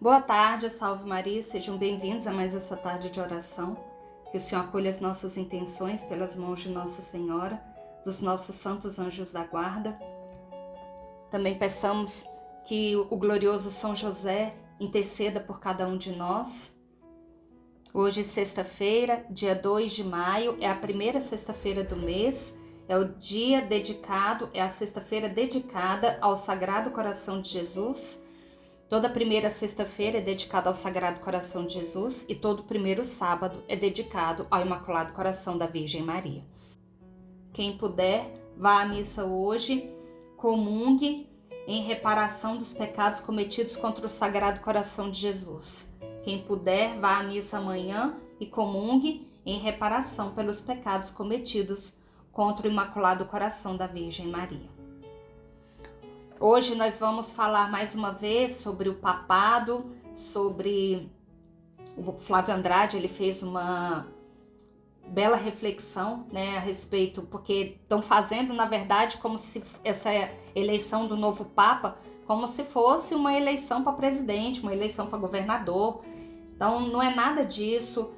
Boa tarde, salve Maria, sejam bem-vindos a mais essa tarde de oração. Que o Senhor acolha as nossas intenções pelas mãos de Nossa Senhora, dos nossos santos anjos da guarda. Também peçamos que o glorioso São José interceda por cada um de nós. Hoje, sexta-feira, dia 2 de maio, é a primeira sexta-feira do mês, é o dia dedicado, é a sexta-feira dedicada ao Sagrado Coração de Jesus. Toda primeira sexta-feira é dedicada ao Sagrado Coração de Jesus e todo primeiro sábado é dedicado ao Imaculado Coração da Virgem Maria. Quem puder, vá à missa hoje, comungue em reparação dos pecados cometidos contra o Sagrado Coração de Jesus. Quem puder, vá à missa amanhã e comungue em reparação pelos pecados cometidos contra o Imaculado Coração da Virgem Maria. Hoje nós vamos falar mais uma vez sobre o papado, sobre o Flávio Andrade. Ele fez uma bela reflexão, a respeito, porque estão fazendo, na verdade, como se essa eleição do novo Papa, como se fosse uma eleição para presidente, uma eleição para governador. Então não é nada disso,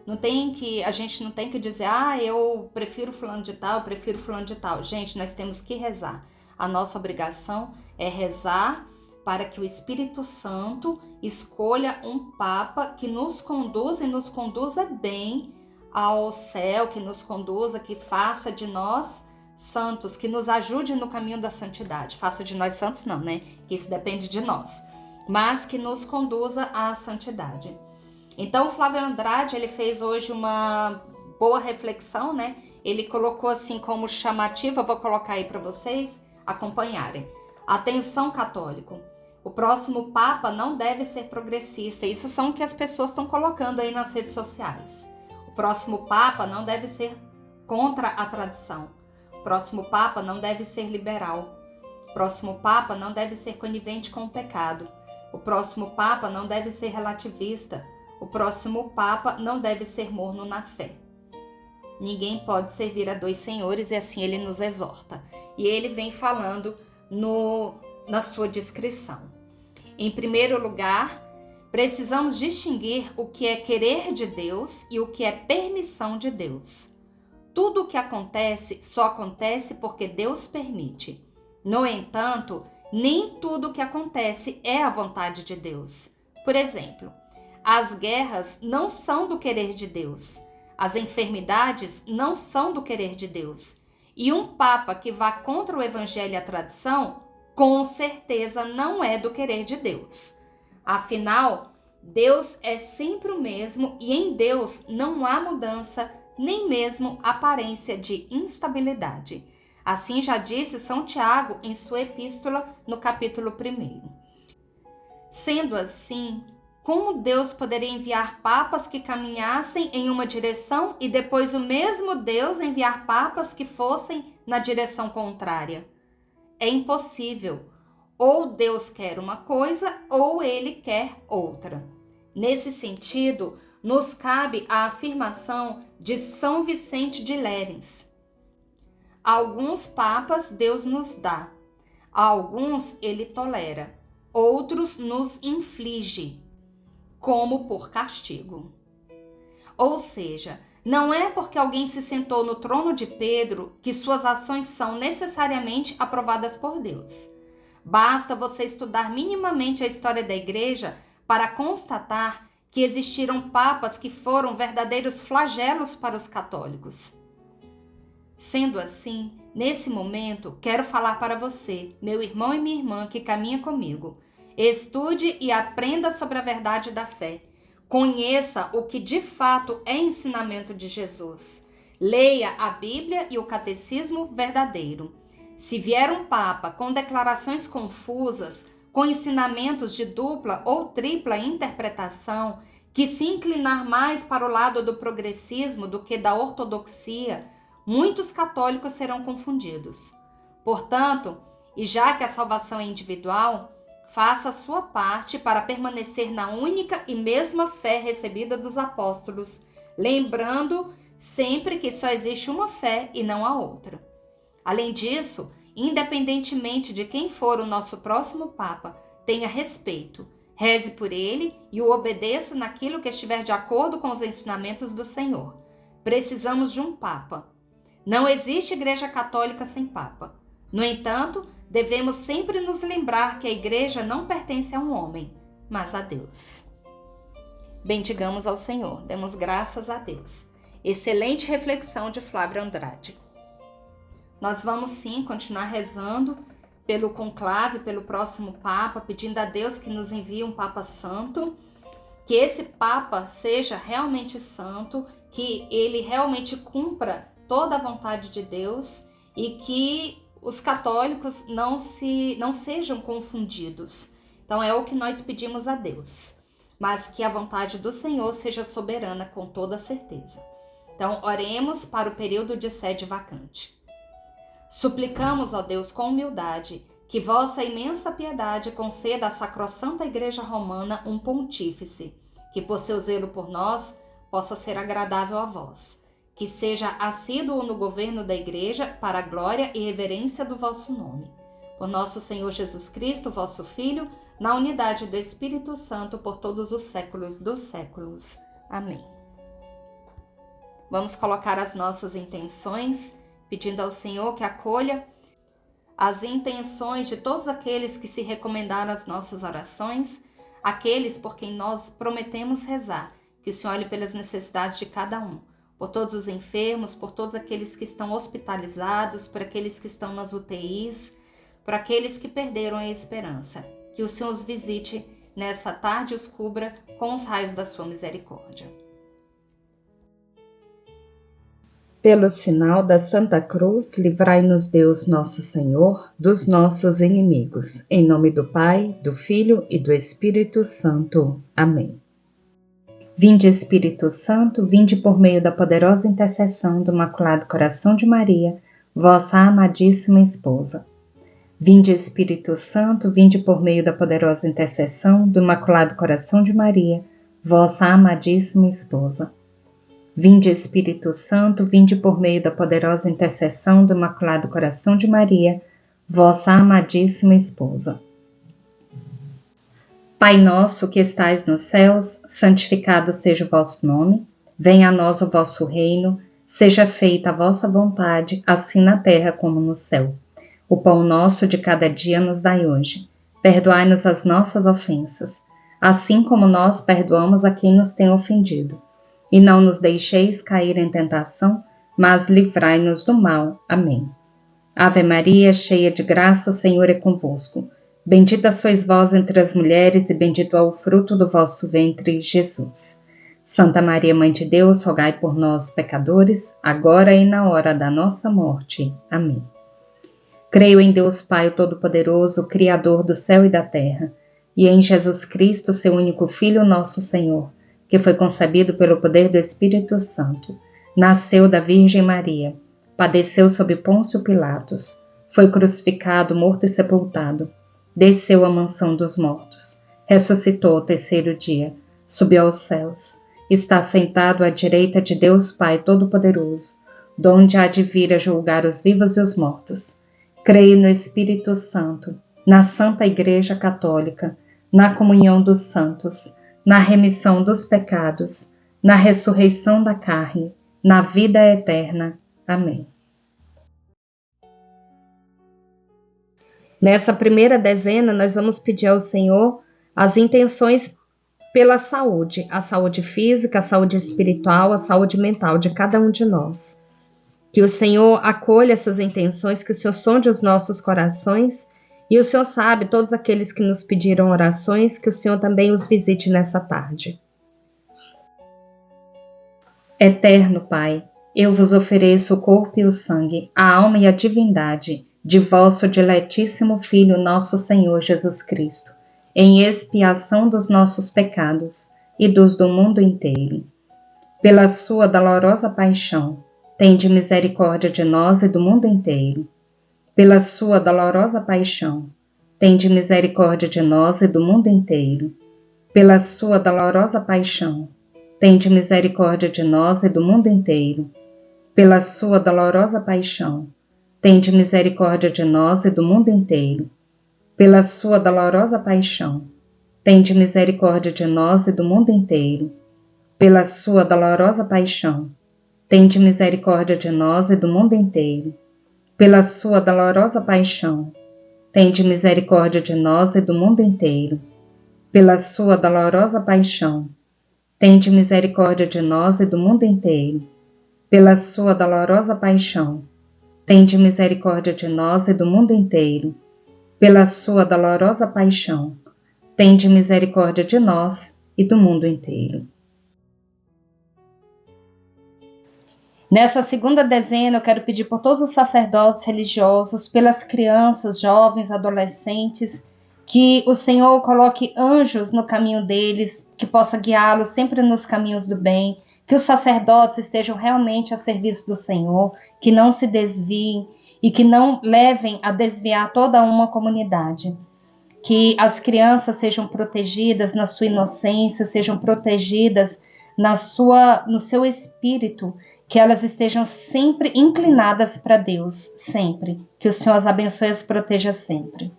a gente não tem que dizer, eu prefiro fulano de tal, eu prefiro fulano de tal. Gente, nós temos que rezar. A nossa obrigação é rezar para que o Espírito Santo escolha um Papa que nos conduza e nos conduza bem ao céu, que nos conduza, que faça de nós santos, que nos ajude no caminho da santidade. Faça de nós santos não, que isso depende de nós, mas que nos conduza à santidade. Então o Flávio Andrade, ele fez hoje uma boa reflexão, Ele colocou assim como chamativa, eu vou colocar aí para vocês acompanharem. Atenção, católico, o próximo Papa não deve ser progressista. Isso são o que as pessoas estão colocando aí nas redes sociais. O próximo Papa não deve ser contra a tradição. O próximo Papa não deve ser liberal. O próximo Papa não deve ser conivente com o pecado. O próximo Papa não deve ser relativista. O próximo Papa não deve ser morno na fé. Ninguém pode servir a dois senhores, e assim ele nos exorta. E ele vem falando na sua descrição. Em primeiro lugar, precisamos distinguir o que é querer de Deus e o que é permissão de Deus. Tudo o que acontece só acontece porque Deus permite. No entanto, nem tudo o que acontece é a vontade de Deus. Por exemplo, as guerras não são do querer de Deus. As enfermidades não são do querer de Deus. E um Papa que vá contra o Evangelho e a tradição, com certeza não é do querer de Deus. Afinal, Deus é sempre o mesmo e em Deus não há mudança, nem mesmo aparência de instabilidade. Assim já disse São Tiago em sua epístola no capítulo 1. Sendo assim, como Deus poderia enviar papas que caminhassem em uma direção e depois o mesmo Deus enviar papas que fossem na direção contrária? É impossível. Ou Deus quer uma coisa ou ele quer outra. Nesse sentido, nos cabe a afirmação de São Vicente de Lérins. Alguns papas Deus nos dá, alguns ele tolera, outros nos inflige, como por castigo. Ou seja, não é porque alguém se sentou no trono de Pedro que suas ações são necessariamente aprovadas por Deus. Basta você estudar minimamente a história da Igreja para constatar que existiram papas que foram verdadeiros flagelos para os católicos. Sendo assim, nesse momento, quero falar para você, meu irmão e minha irmã que caminha comigo. Estude e aprenda sobre a verdade da fé. Conheça o que de fato é ensinamento de Jesus. Leia a Bíblia e o Catecismo verdadeiro. Se vier um Papa com declarações confusas, com ensinamentos de dupla ou tripla interpretação, que se inclinar mais para o lado do progressismo do que da ortodoxia, muitos católicos serão confundidos. Portanto, e já que a salvação é individual, faça a sua parte para permanecer na única e mesma fé recebida dos apóstolos, lembrando sempre que só existe uma fé e não a outra. Além disso, independentemente de quem for o nosso próximo Papa, tenha respeito. Reze por ele e o obedeça naquilo que estiver de acordo com os ensinamentos do Senhor. Precisamos de um Papa. Não existe Igreja Católica sem Papa. No entanto, devemos sempre nos lembrar que a Igreja não pertence a um homem, mas a Deus. Bendigamos ao Senhor, demos graças a Deus. Excelente reflexão de Flávio Andrade. Nós vamos sim continuar rezando pelo conclave, pelo próximo Papa, pedindo a Deus que nos envie um Papa Santo, que esse Papa seja realmente santo, que ele realmente cumpra toda a vontade de Deus e que os católicos não sejam confundidos. Então é o que nós pedimos a Deus, mas que a vontade do Senhor seja soberana com toda certeza. Então oremos para o período de sede vacante. Suplicamos, ó Deus, com humildade, que vossa imensa piedade conceda à Sacrossanta Igreja Romana um pontífice, que por seu zelo por nós possa ser agradável a vós, que seja assíduo no governo da Igreja para a glória e reverência do vosso nome. Por nosso Senhor Jesus Cristo, vosso Filho, na unidade do Espírito Santo, por todos os séculos dos séculos. Amém. Vamos colocar as nossas intenções, pedindo ao Senhor que acolha as intenções de todos aqueles que se recomendaram às nossas orações, aqueles por quem nós prometemos rezar, que o Senhor olhe pelas necessidades de cada um, por todos os enfermos, por todos aqueles que estão hospitalizados, por aqueles que estão nas UTIs, por aqueles que perderam a esperança. Que o Senhor os visite nessa tarde e os cubra com os raios da sua misericórdia. Pelo sinal da Santa Cruz, livrai-nos Deus nosso Senhor dos nossos inimigos. Em nome do Pai, do Filho e do Espírito Santo. Amém. Vinde, Espírito Santo, vinde por meio da poderosa intercessão do Imaculado Coração de Maria, vossa amadíssima esposa. Vinde, Espírito Santo, vinde por meio da poderosa intercessão do Imaculado Coração de Maria, vossa amadíssima esposa. Vinde, Espírito Santo, vinde por meio da poderosa intercessão do Imaculado Coração de Maria, vossa amadíssima esposa. Pai nosso que estais nos céus, santificado seja o vosso nome, venha a nós o vosso reino, seja feita a vossa vontade, assim na terra como no céu. O pão nosso de cada dia nos dai hoje. Perdoai-nos as nossas ofensas, assim como nós perdoamos a quem nos tem ofendido. E não nos deixeis cair em tentação, mas livrai-nos do mal. Amém. Ave Maria, cheia de graça, o Senhor é convosco. Bendita sois vós entre as mulheres, e bendito é o fruto do vosso ventre, Jesus. Santa Maria, Mãe de Deus, rogai por nós, pecadores, agora e na hora da nossa morte. Amém. Creio em Deus Pai Todo-Poderoso, Criador do céu e da terra, e em Jesus Cristo, seu único Filho, nosso Senhor, que foi concebido pelo poder do Espírito Santo, nasceu da Virgem Maria, padeceu sob Pôncio Pilatos, foi crucificado, morto e sepultado, desceu à mansão dos mortos, ressuscitou ao terceiro dia, subiu aos céus, está sentado à direita de Deus Pai Todo-Poderoso, donde há de vir a julgar os vivos e os mortos. Creio no Espírito Santo, na Santa Igreja Católica, na comunhão dos santos, na remissão dos pecados, na ressurreição da carne, na vida eterna. Amém. Nessa primeira dezena, nós vamos pedir ao Senhor as intenções pela saúde, a saúde física, a saúde espiritual, a saúde mental de cada um de nós. Que o Senhor acolha essas intenções, que o Senhor sonde os nossos corações, e o Senhor sabe todos aqueles que nos pediram orações, que o Senhor também os visite nessa tarde. Eterno Pai, eu vos ofereço o corpo e o sangue, a alma e a divindade de vosso diletíssimo Filho, nosso Senhor Jesus Cristo, em expiação dos nossos pecados e dos do mundo inteiro. Pela sua dolorosa paixão, tende misericórdia de nós e do mundo inteiro. Pela sua dolorosa paixão, tende misericórdia de nós e do mundo inteiro. Pela sua dolorosa paixão, tende misericórdia de nós e do mundo inteiro. Pela sua dolorosa paixão, tende misericórdia de nós e do mundo inteiro. Pela sua dolorosa paixão, tende misericórdia de nós e do mundo inteiro. Pela sua dolorosa paixão, tende misericórdia de nós e do mundo inteiro. Pela sua dolorosa paixão, tende misericórdia de nós e do mundo inteiro. Pela sua dolorosa paixão, tende misericórdia de nós e do mundo inteiro. Pela sua dolorosa paixão, tende misericórdia de nós e do mundo inteiro. Pela sua dolorosa paixão, tende misericórdia de nós e do mundo inteiro. Nessa segunda dezena, eu quero pedir por todos os sacerdotes religiosos, pelas crianças, jovens, adolescentes, que o Senhor coloque anjos no caminho deles, que possa guiá-los sempre nos caminhos do bem, que os sacerdotes estejam realmente a serviço do Senhor, que não se desviem e que não levem a desviar toda uma comunidade. Que as crianças sejam protegidas na sua inocência, sejam protegidas no seu espírito, que elas estejam sempre inclinadas para Deus, sempre. Que o Senhor as abençoe e as proteja sempre.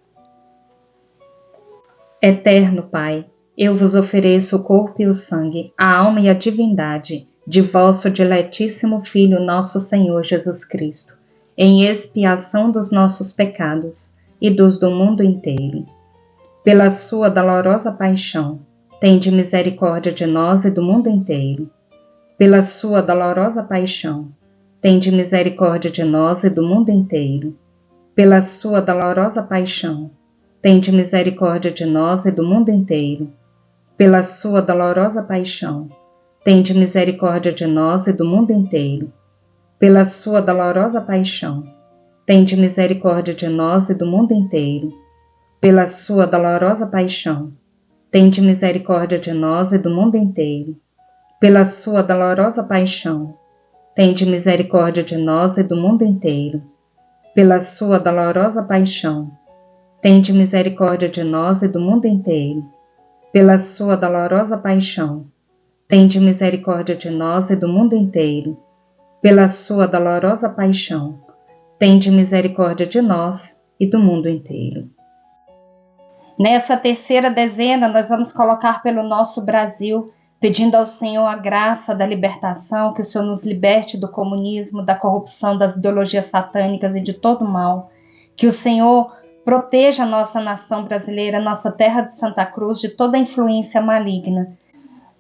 Eterno Pai, eu vos ofereço o corpo e o sangue, a alma e a divindade de vosso diletíssimo Filho, nosso Senhor Jesus Cristo, em expiação dos nossos pecados e dos do mundo inteiro. Pela sua dolorosa paixão, tende misericórdia de nós e do mundo inteiro. Pela sua dolorosa paixão, tende misericórdia de nós e do mundo inteiro. Pela sua dolorosa paixão, tende misericórdia de nós e do mundo inteiro. Pela sua dolorosa paixão, tende misericórdia de nós e do mundo inteiro. Pela sua dolorosa paixão, tende misericórdia de nós e do mundo inteiro. Pela sua dolorosa paixão, tende misericórdia de nós e do mundo inteiro. Pela sua dolorosa paixão, tende misericórdia de nós e do mundo inteiro. Pela sua dolorosa paixão, tende misericórdia de nós e do mundo inteiro. Pela sua dolorosa paixão, tende misericórdia de nós e do mundo inteiro. Pela sua dolorosa paixão, tende misericórdia de nós e do mundo inteiro. Nessa terceira dezena, nós vamos colocar pelo nosso Brasil, pedindo ao Senhor a graça da libertação, que o Senhor nos liberte do comunismo, da corrupção, das ideologias satânicas e de todo o mal. Que o Senhor proteja a nossa nação brasileira, nossa terra de Santa Cruz, de toda influência maligna.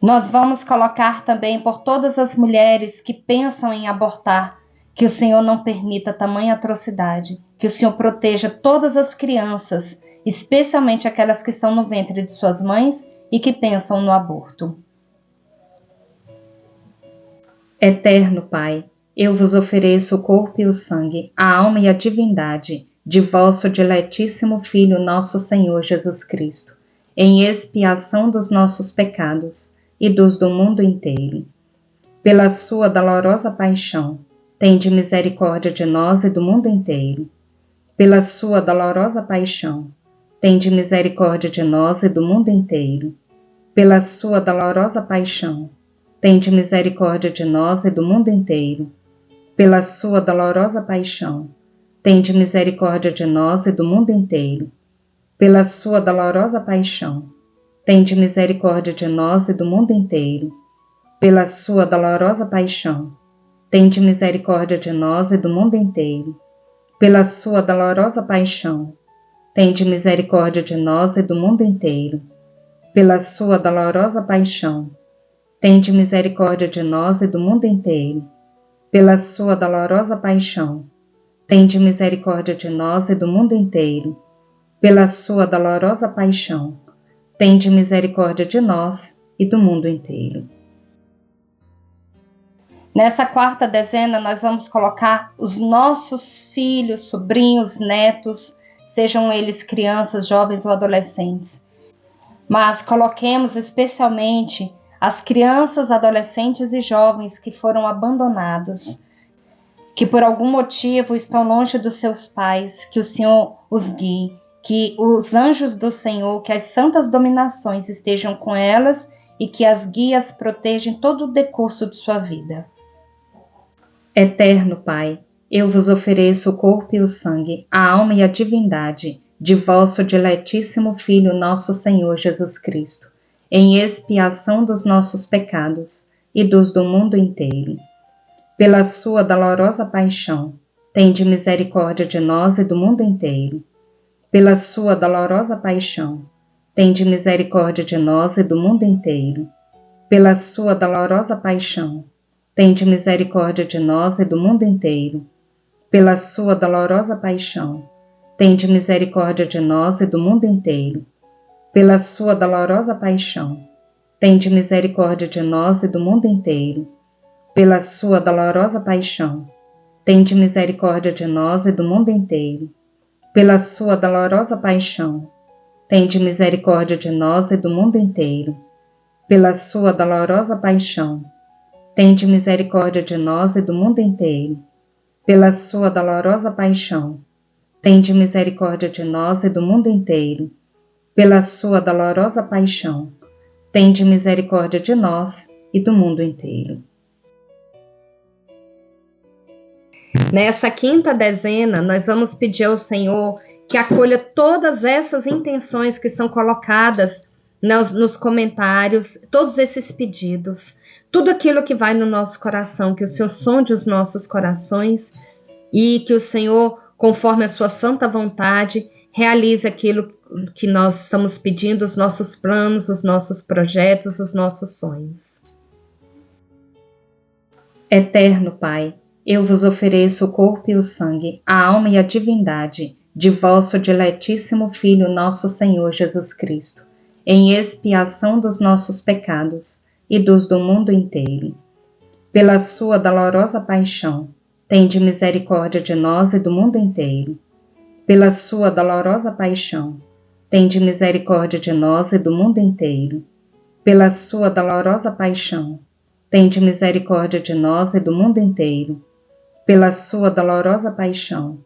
Nós vamos colocar também por todas as mulheres que pensam em abortar, que o Senhor não permita tamanha atrocidade, que o Senhor proteja todas as crianças, especialmente aquelas que estão no ventre de suas mães e que pensam no aborto. Eterno Pai, eu vos ofereço o corpo e o sangue, a alma e a divindade de vosso diletíssimo Filho, nosso Senhor Jesus Cristo, em expiação dos nossos pecados e dos do mundo inteiro. Pela sua dolorosa paixão, tende misericórdia de nós e do mundo inteiro. Pela sua dolorosa paixão, tende misericórdia de nós e do mundo inteiro. Pela sua dolorosa paixão, tende misericórdia de nós e do mundo inteiro. Pela sua dolorosa paixão, tende misericórdia de nós e do mundo inteiro. Pela sua dolorosa paixão, tende misericórdia de nós e do mundo inteiro. Pela sua dolorosa paixão, tende misericórdia de nós e do mundo inteiro. Pela sua dolorosa paixão, tende misericórdia de nós e do mundo inteiro. Pela sua dolorosa paixão, tende misericórdia de nós e do mundo inteiro. Pela sua dolorosa paixão, tende misericórdia de nós e do mundo inteiro. Pela sua dolorosa paixão, tende misericórdia de nós e do mundo inteiro. Nessa quarta dezena, nós vamos colocar os nossos filhos, sobrinhos, netos, sejam eles crianças, jovens ou adolescentes. Mas coloquemos especialmente as crianças, adolescentes e jovens que foram abandonados, que por algum motivo estão longe dos seus pais, que o Senhor os guie, que os anjos do Senhor, que as santas dominações estejam com elas e que as guias protejam todo o decurso de sua vida. Eterno Pai, eu vos ofereço o corpo e o sangue, a alma e a divindade de vosso diletíssimo Filho, nosso Senhor Jesus Cristo, em expiação dos nossos pecados e dos do mundo inteiro. Pela sua dolorosa paixão, tende misericórdia de nós e do mundo inteiro. Pela sua dolorosa paixão, tende misericórdia de nós e do mundo inteiro. Pela sua dolorosa paixão, tende misericórdia de nós e do mundo inteiro. Pela sua dolorosa paixão, tende misericórdia de nós e do mundo inteiro. Pela sua dolorosa paixão, tende misericórdia de nós e do mundo inteiro. Pela sua dolorosa paixão, tende misericórdia de nós e do mundo inteiro. Pela sua dolorosa paixão, tende misericórdia de nós e do mundo inteiro. Pela sua dolorosa paixão, tende misericórdia de nós e do mundo inteiro. Pela sua dolorosa paixão, tende misericórdia de nós e do mundo inteiro. Pela sua dolorosa paixão, tende misericórdia de nós e do mundo inteiro. Nessa quinta dezena, nós vamos pedir ao Senhor que acolha todas essas intenções que são colocadas nos comentários, todos esses pedidos, tudo aquilo que vai no nosso coração, que o Senhor sonde os nossos corações e que o Senhor, conforme a sua santa vontade, realize aquilo que nós estamos pedindo, os nossos planos, os nossos projetos, os nossos sonhos. Eterno Pai, eu vos ofereço o corpo e o sangue, a alma e a divindade de vosso diletíssimo Filho, nosso Senhor Jesus Cristo, em expiação dos nossos pecados e dos do mundo inteiro. Pela sua dolorosa paixão, tende misericórdia de nós e do mundo inteiro. Pela sua dolorosa paixão, tende misericórdia de nós e do mundo inteiro. Pela sua dolorosa paixão, tende misericórdia de nós e do mundo inteiro. Pela sua dolorosa paixão,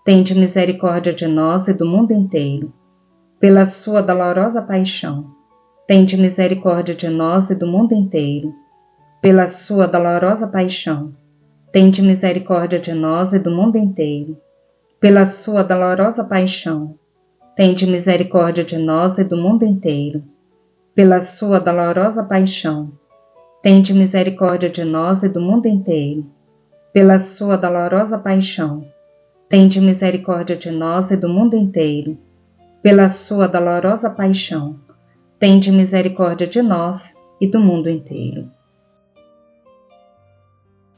tende misericórdia de nós e do mundo inteiro. Pela sua dolorosa paixão, tende misericórdia de nós e do mundo inteiro. Pela sua dolorosa paixão, tende misericórdia de nós e do mundo inteiro. Pela sua dolorosa paixão, tende misericórdia de nós e do mundo inteiro. Pela sua dolorosa paixão, tende misericórdia de nós e do mundo inteiro. Pela sua dolorosa paixão, tende misericórdia de nós e do mundo inteiro. Pela sua dolorosa paixão, tende misericórdia de nós e do mundo inteiro.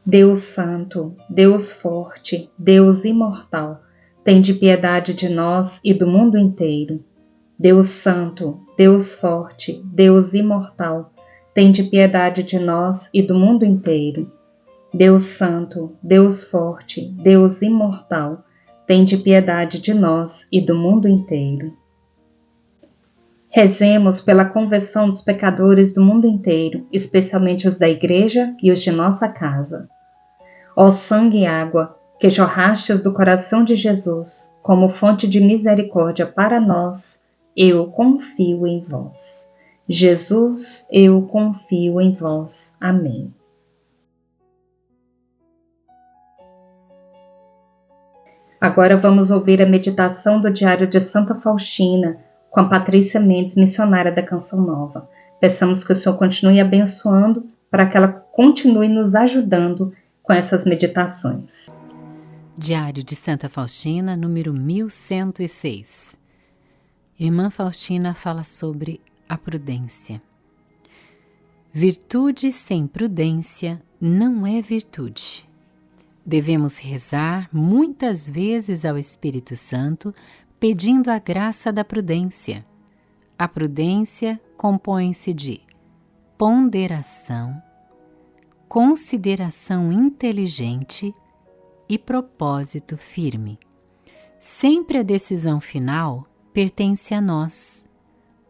Deus Santo, Deus Forte, Deus Imortal, tende piedade de nós e do mundo inteiro. Deus Santo, Deus Forte, Deus Imortal, tende piedade de nós e do mundo inteiro. Deus Santo, Deus Forte, Deus Imortal, tende piedade de nós e do mundo inteiro. Rezemos pela conversão dos pecadores do mundo inteiro, especialmente os da Igreja e os de nossa casa. Ó sangue e água, que jorrastes do coração de Jesus, como fonte de misericórdia para nós, eu confio em vós. Jesus, eu confio em vós. Amém. Agora vamos ouvir a meditação do Diário de Santa Faustina, com a Patrícia Mendes, missionária da Canção Nova. Peçamos que o Senhor continue abençoando para que ela continue nos ajudando com essas meditações. Diário de Santa Faustina, número 1106. Irmã Faustina fala sobre a prudência. Virtude sem prudência não é virtude. Devemos rezar muitas vezes ao Espírito Santo, pedindo a graça da prudência. A prudência compõe-se de ponderação, consideração inteligente e propósito firme. Sempre a decisão final pertence a nós.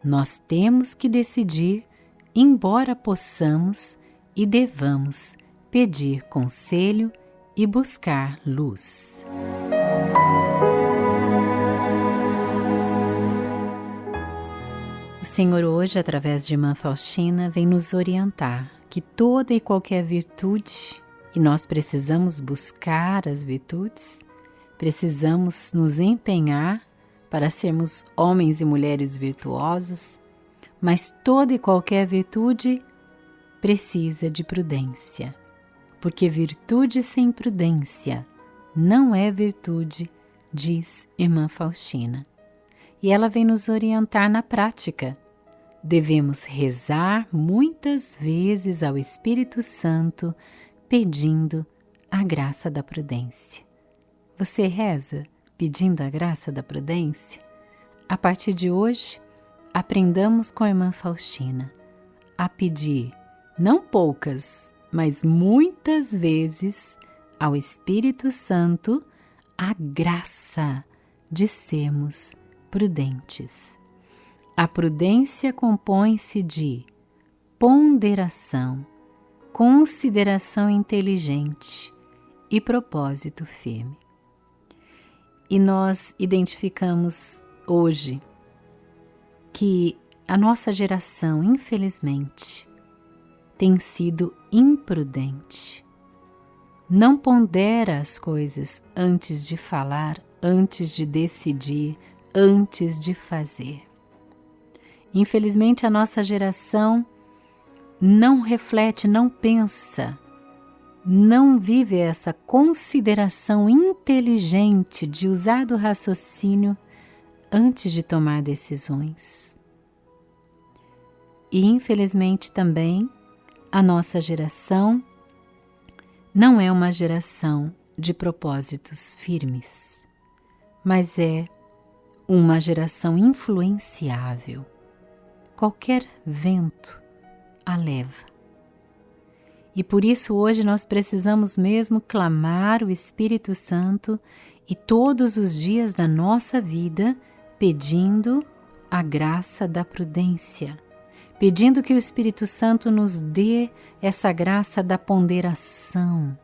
Nós temos que decidir, embora possamos e devamos pedir conselho e buscar luz. O Senhor hoje, através de Irmã Faustina, vem nos orientar que toda e qualquer virtude, e nós precisamos buscar as virtudes, precisamos nos empenhar para sermos homens e mulheres virtuosos, mas toda e qualquer virtude precisa de prudência, porque virtude sem prudência não é virtude, diz irmã Faustina. E ela vem nos orientar na prática. Devemos rezar muitas vezes ao Espírito Santo, pedindo a graça da prudência. Você reza pedindo a graça da prudência? A partir de hoje, aprendamos com a irmã Faustina a pedir, não poucas, mas muitas vezes, ao Espírito Santo, a graça de sermos prudentes. A prudência compõe-se de ponderação, consideração inteligente e propósito firme. E nós identificamos hoje que a nossa geração, infelizmente, tem sido imprudente. Não pondera as coisas antes de falar, antes de decidir, antes de fazer. Infelizmente, a nossa geração não reflete, não pensa, não vive essa consideração inteligente de usar do raciocínio antes de tomar decisões. E, infelizmente, também, a nossa geração não é uma geração de propósitos firmes, mas é uma geração influenciável. Qualquer vento a leva. E por isso hoje nós precisamos mesmo clamar o Espírito Santo e todos os dias da nossa vida pedindo a graça da prudência, pedindo que o Espírito Santo nos dê essa graça da ponderação,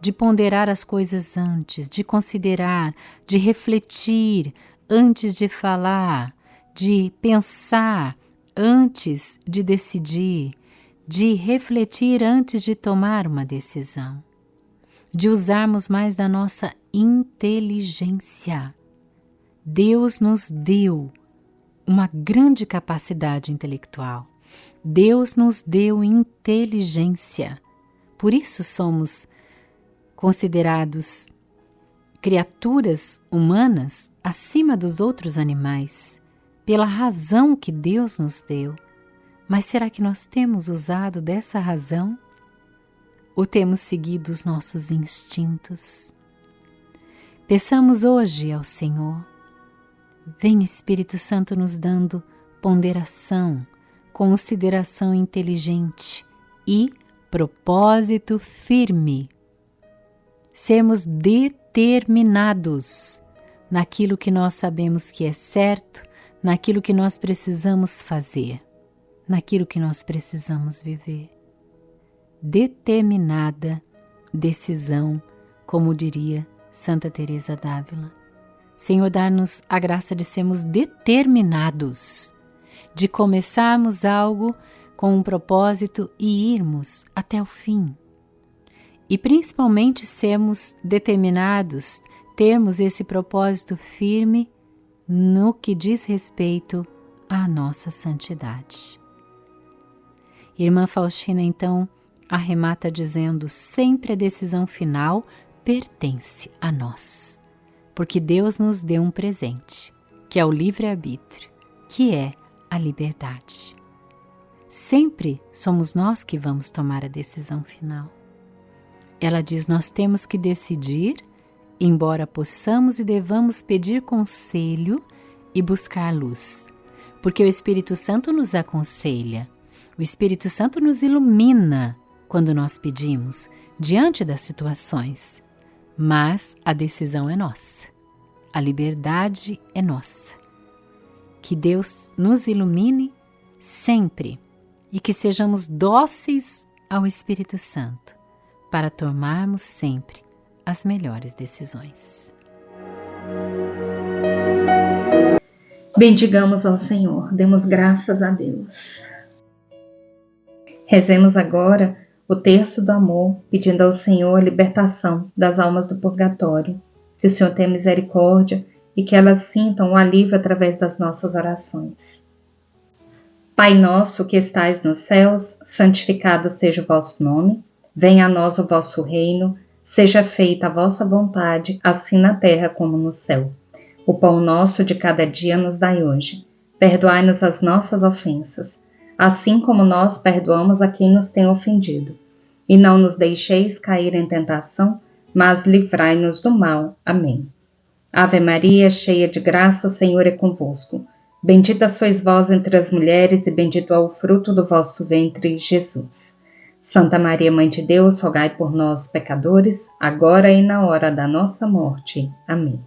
de ponderar as coisas antes, de considerar, de refletir antes de falar, de pensar antes de decidir, de refletir antes de tomar uma decisão, de usarmos mais da nossa inteligência. Deus nos deu uma grande capacidade intelectual. Deus nos deu inteligência. Por isso somos considerados criaturas humanas acima dos outros animais, pela razão que Deus nos deu. Mas será que nós temos usado dessa razão? Ou temos seguido os nossos instintos? Peçamos hoje ao Senhor. Vem Espírito Santo nos dando ponderação, consideração inteligente e propósito firme. Sermos determinados naquilo que nós sabemos que é certo, naquilo que nós precisamos fazer, naquilo que nós precisamos viver. Determinada decisão, como diria Santa Teresa d'Ávila. Senhor, dá-nos a graça de sermos determinados, de começarmos algo com um propósito e irmos até o fim. E principalmente sermos determinados, termos esse propósito firme no que diz respeito à nossa santidade. Irmã Faustina, então, arremata dizendo: sempre a decisão final pertence a nós, porque Deus nos deu um presente, que é o livre-arbítrio, que é a liberdade. Sempre somos nós que vamos tomar a decisão final. Ela diz: nós temos que decidir, embora possamos e devamos pedir conselho e buscar luz, porque o Espírito Santo nos aconselha, o Espírito Santo nos ilumina quando nós pedimos diante das situações, mas a decisão é nossa, a liberdade é nossa. Que Deus nos ilumine sempre e que sejamos dóceis ao Espírito Santo para tomarmos sempre as melhores decisões. Bendigamos ao Senhor, demos graças a Deus. Rezemos agora o terço do amor, pedindo ao Senhor a libertação das almas do purgatório. Que o Senhor tenha misericórdia e que elas sintam o alívio através das nossas orações. Pai nosso que estais nos céus, santificado seja o vosso nome, venha a nós o vosso reino, seja feita a vossa vontade, assim na terra como no céu. O pão nosso de cada dia nos dai hoje. Perdoai-nos as nossas ofensas, assim como nós perdoamos a quem nos tem ofendido. E não nos deixeis cair em tentação, mas livrai-nos do mal. Amém. Ave Maria, cheia de graça, o Senhor é convosco. Bendita sois vós entre as mulheres, e bendito é o fruto do vosso ventre, Jesus. Santa Maria, Mãe de Deus, rogai por nós, pecadores, agora e na hora da nossa morte. Amém.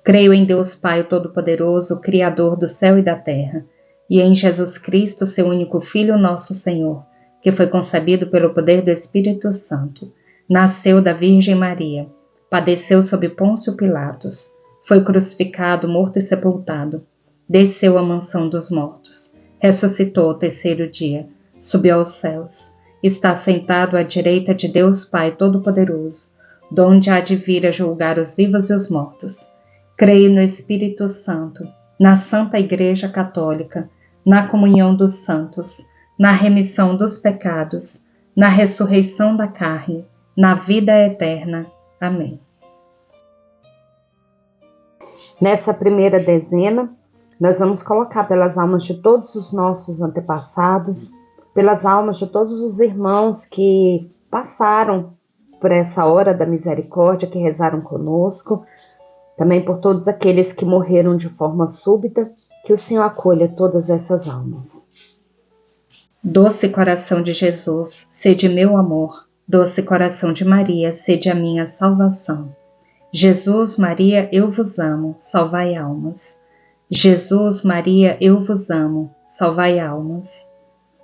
Creio em Deus Pai Todo-Poderoso, Criador do céu e da terra, e em Jesus Cristo, seu único Filho, nosso Senhor, que foi concebido pelo poder do Espírito Santo, nasceu da Virgem Maria, padeceu sob Pôncio Pilatos, foi crucificado, morto e sepultado, desceu à mansão dos mortos, ressuscitou ao terceiro dia, subiu aos céus, está sentado à direita de Deus Pai Todo-Poderoso, donde há de vir a julgar os vivos e os mortos. Creio no Espírito Santo, na Santa Igreja Católica, na comunhão dos santos, na remissão dos pecados, na ressurreição da carne, na vida eterna. Amém. Nessa primeira dezena, nós vamos colocar pelas almas de todos os nossos antepassados, pelas almas de todos os irmãos que passaram por essa hora da misericórdia, que rezaram conosco, também por todos aqueles que morreram de forma súbita, que o Senhor acolha todas essas almas. Doce coração de Jesus, sede meu amor, doce coração de Maria, sede a minha salvação. Jesus, Maria, eu vos amo, salvai almas. Jesus, Maria, eu vos amo, salvai almas.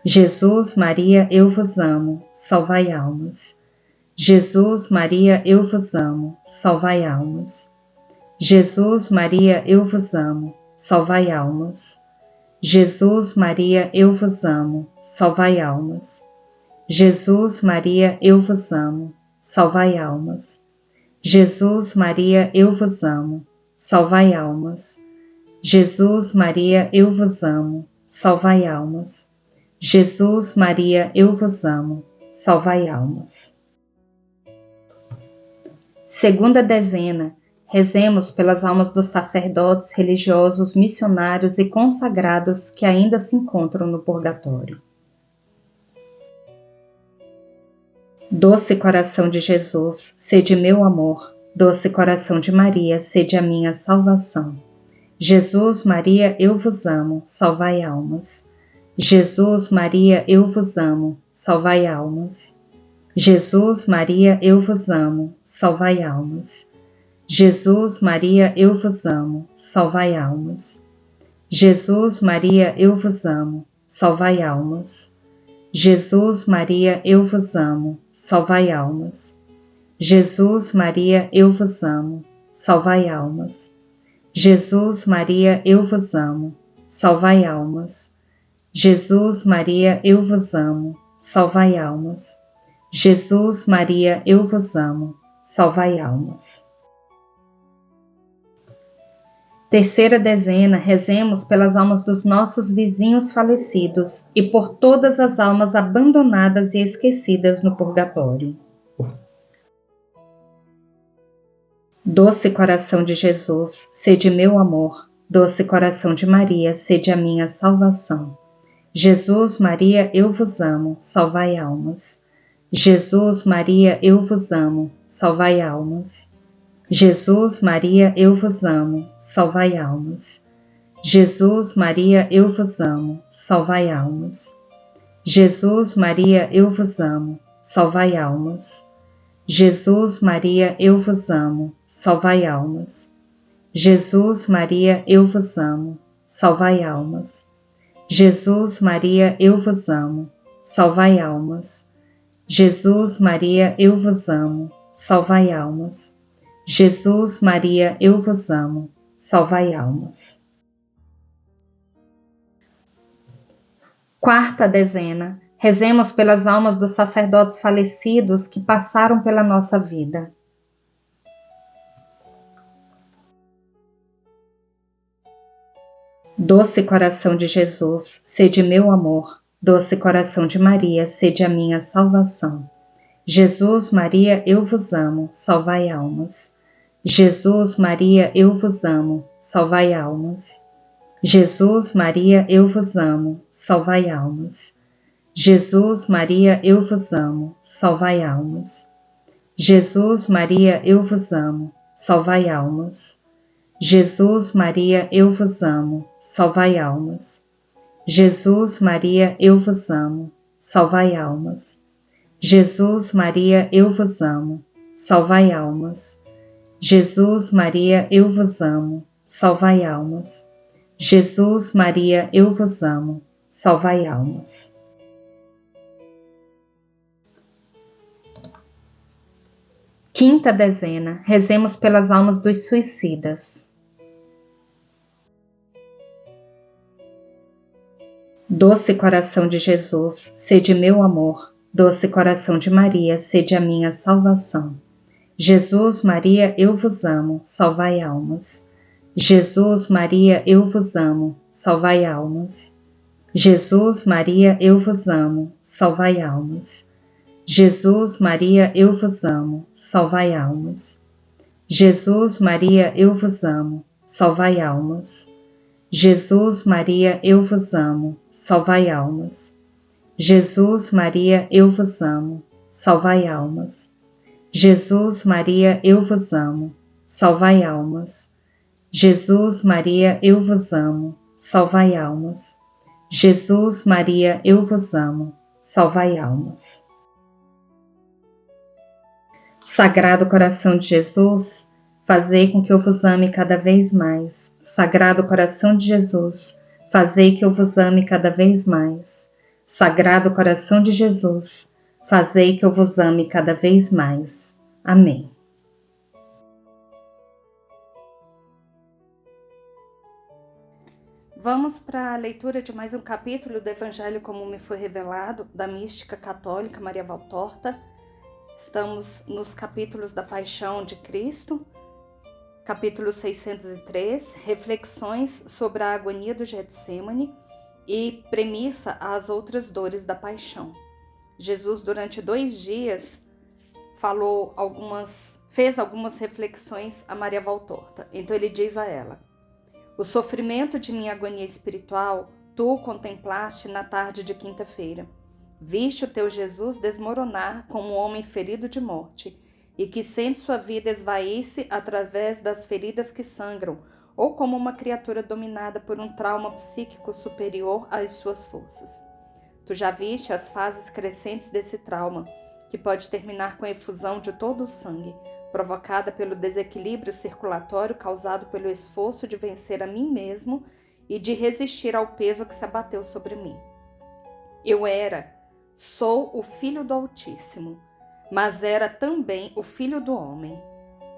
Jesus, Maria, eu vos amo, salvai almas. Jesus, Maria, eu vos amo, salvai almas. Jesus, Maria, eu vos amo, salvai almas. Jesus, Maria, eu vos amo, salvai almas. Jesus, Maria, eu vos amo, salvai almas. Jesus, Maria, eu vos amo, salvai almas. Jesus, Maria, eu vos amo, salvai almas. Jesus, Maria, eu vos amo, salvai almas. Segunda dezena, rezemos pelas almas dos sacerdotes, religiosos, missionários e consagrados que ainda se encontram no purgatório. Doce coração de Jesus, sede meu amor, doce coração de Maria, sede a minha salvação. Jesus, Maria, eu vos amo, salvai almas. Jesus, Maria, eu vos amo, salvai almas. Jesus, Maria, eu vos amo, salvai almas. Jesus, Maria, eu vos amo, salvai almas. Jesus, Maria, eu vos amo, salvai almas. Jesus, Maria, eu vos amo, salvai almas. Jesus, Maria, eu vos amo, salvai almas. Jesus, Maria, eu vos amo, salvai almas. Jesus, Maria, eu vos amo, salvai almas. Jesus, Maria, eu vos amo, salvai almas. Terceira dezena, rezemos pelas almas dos nossos vizinhos falecidos e por todas as almas abandonadas e esquecidas no purgatório. Doce coração de Jesus, sede meu amor, doce coração de Maria, sede a minha salvação. Jesus, Maria, eu vos amo, salvai almas. Jesus, Maria, eu vos amo, salvai almas. Jesus, Maria, eu vos amo, salvai almas. Jesus, Maria, eu vos amo, salvai almas. Jesus, Maria, eu vos amo, salvai almas. Jesus, Maria, eu vos amo, salvai almas. Jesus, Maria, eu vos amo, salvai almas. Jesus, Maria, eu vos amo, salvai almas. Jesus, Maria, eu vos amo, salvai almas. Jesus, Maria, eu vos amo, salvai almas. Quarta dezena, rezemos pelas almas dos sacerdotes falecidos que passaram pela nossa vida. Doce coração de Jesus, sede meu amor. Doce coração de Maria, sede a minha salvação. Jesus, Maria, eu vos amo, salvai almas. Jesus, Maria, eu vos amo, salvai almas. Jesus, Maria, eu vos amo, salvai almas. Jesus, Maria, eu vos amo, salvai almas. Jesus, Maria, eu vos amo, salvai almas. Jesus, Maria, eu vos amo, salvai almas. Jesus, Maria, eu vos amo, salvai almas. Jesus, Maria, eu vos amo, salvai almas. Jesus, Maria, eu vos amo, salvai almas. Jesus, Maria, eu vos amo, salvai almas. Quinta dezena, rezemos pelas almas dos suicidas. Doce coração de Jesus, sede meu amor. Doce coração de Maria, sede a minha salvação. Jesus, Maria, eu vos amo, salvai almas. Jesus, Maria, eu vos amo, salvai almas. Jesus, Maria, eu vos amo, salvai almas. Jesus, Maria, eu vos amo, salvai almas. Jesus, Maria, eu vos amo, salvai almas. Jesus, Maria, eu vos amo, salvai almas. Jesus, Maria, eu vos amo, salvai almas. Jesus, Maria, eu vos amo, salvai almas. Jesus, Maria, eu vos amo, salvai almas. Jesus, Maria, eu vos amo, salvai almas. Sagrado coração de Jesus, fazei com que eu vos ame cada vez mais. Sagrado coração de Jesus, fazei que eu vos ame cada vez mais. Sagrado coração de Jesus, fazei que eu vos ame cada vez mais. Amém. Vamos para a leitura de mais um capítulo do Evangelho como me foi revelado, da mística católica Maria Valtorta. Estamos nos capítulos da Paixão de Cristo, capítulo 603, reflexões sobre a agonia do Getsêmani e premissa às outras dores da paixão. Jesus, durante 2 dias, fez algumas reflexões a Maria Valtorta. Então ele diz a ela: o sofrimento de minha agonia espiritual tu contemplaste na tarde de quinta-feira. Viste o teu Jesus desmoronar como um homem ferido de morte, e que sente sua vida esvair-se através das feridas que sangram, ou como uma criatura dominada por um trauma psíquico superior às suas forças. Tu já viste as fases crescentes desse trauma, que pode terminar com a efusão de todo o sangue, provocada pelo desequilíbrio circulatório causado pelo esforço de vencer a mim mesmo e de resistir ao peso que se abateu sobre mim. Sou o Filho do Altíssimo, mas era também o Filho do Homem.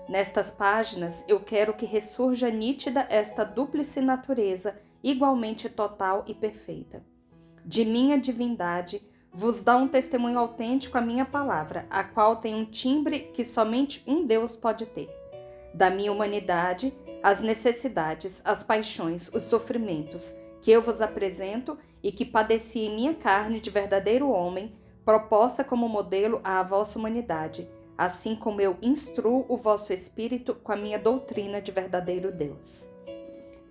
Nestas páginas eu quero que ressurja nítida esta dúplice natureza, igualmente total e perfeita. De minha divindade vos dá um testemunho autêntico a minha palavra, a qual tem um timbre que somente um Deus pode ter. Da minha humanidade, as necessidades, as paixões, os sofrimentos que eu vos apresento e que padeci em minha carne de verdadeiro homem, proposta como modelo à vossa humanidade, assim como eu instruo o vosso espírito com a minha doutrina de verdadeiro Deus.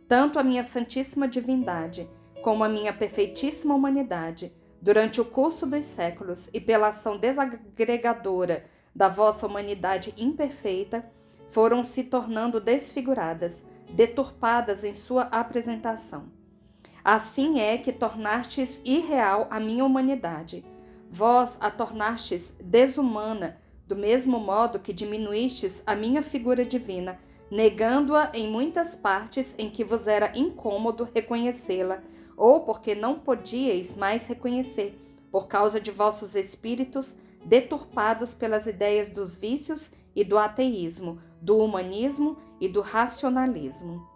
Tanto a minha santíssima divindade, como a minha perfeitíssima humanidade, durante o curso dos séculos e pela ação desagregadora da vossa humanidade imperfeita, foram se tornando desfiguradas, deturpadas em sua apresentação. Assim é que tornastes irreal a minha humanidade. Vós a tornastes desumana, do mesmo modo que diminuístes a minha figura divina, negando-a em muitas partes em que vos era incômodo reconhecê-la, ou porque não podíeis mais reconhecer, por causa de vossos espíritos deturpados pelas ideias dos vícios e do ateísmo, do humanismo e do racionalismo.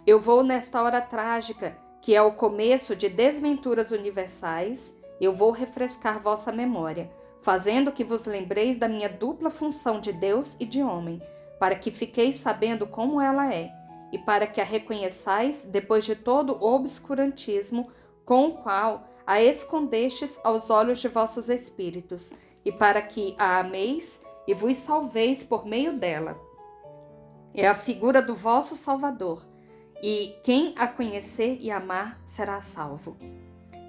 Eu vou nesta hora trágica, que é o começo de desventuras universais, eu vou refrescar vossa memória, fazendo que vos lembreis da minha dupla função de Deus e de homem, para que fiqueis sabendo como ela é, e para que a reconheçais depois de todo o obscurantismo com o qual a escondestes aos olhos de vossos espíritos, e para que a ameis e vos salveis por meio dela. É a figura do vosso Salvador, e quem a conhecer e amar será salvo.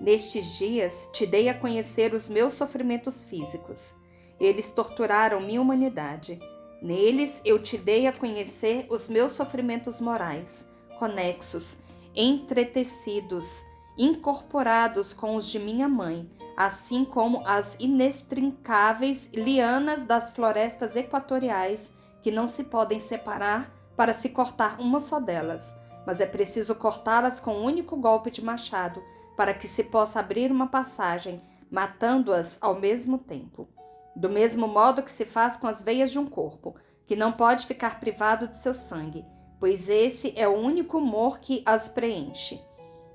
Nestes dias te dei a conhecer os meus sofrimentos físicos. Eles torturaram minha humanidade. Neles eu te dei a conhecer os meus sofrimentos morais, conexos, entretecidos, incorporados com os de minha mãe, assim como as inextricáveis lianas das florestas equatoriais que não se podem separar para se cortar uma só delas, mas é preciso cortá-las com um único golpe de machado para que se possa abrir uma passagem, matando-as ao mesmo tempo. Do mesmo modo que se faz com as veias de um corpo, que não pode ficar privado de seu sangue, pois esse é o único humor que as preenche.